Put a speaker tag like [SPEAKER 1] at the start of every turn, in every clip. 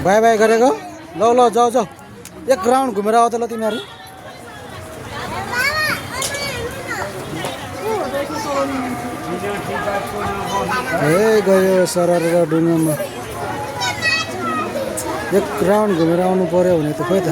[SPEAKER 1] by by गरेको ल ल जाऊ जाऊ एक राउन्ड घुमेर आऊ त ल तिमीहरू गयो सरर डुङ्गामा एक राउन्ड घुमेर आउनु पर्यो भने त खोइ त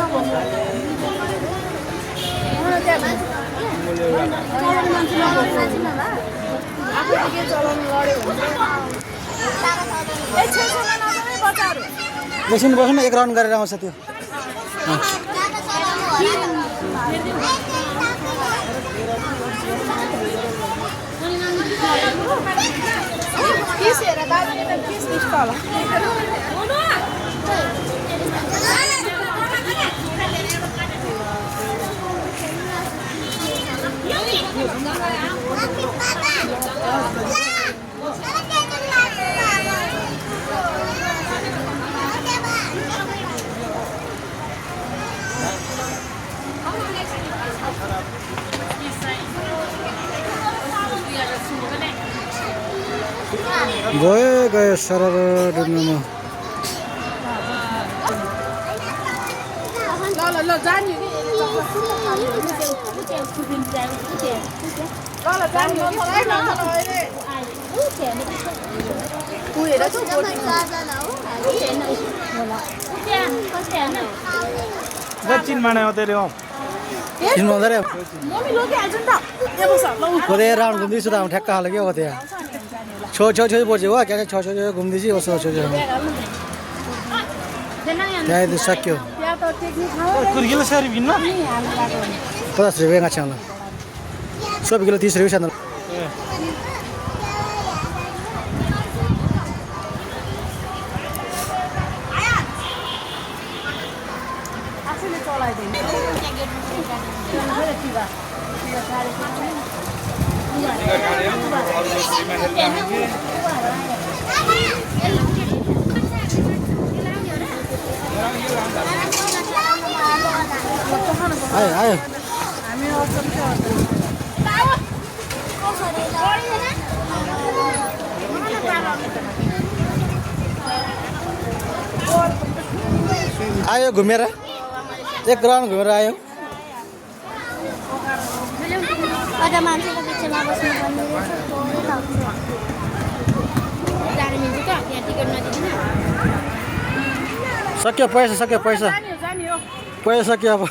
[SPEAKER 1] एकछिन बस्नु न एक राउन्ड गरेर आउँछ त्यो गयो सरर डुङ्गामा राउन्ड घुम्दैछु त ठ्याक्क हाल्यो क्या हो त्यहाँ छो बोल्छु हो क्या छो घुम्दैछु उसो छो त्यहाँ सक्यो 50 रुपियाँ गाछ होला 100 किलो 30 रुपियाँ छ आयो आयो घुमेर एक राउन्ड घुमेर आयो सक्यो पैसा सक्यो अब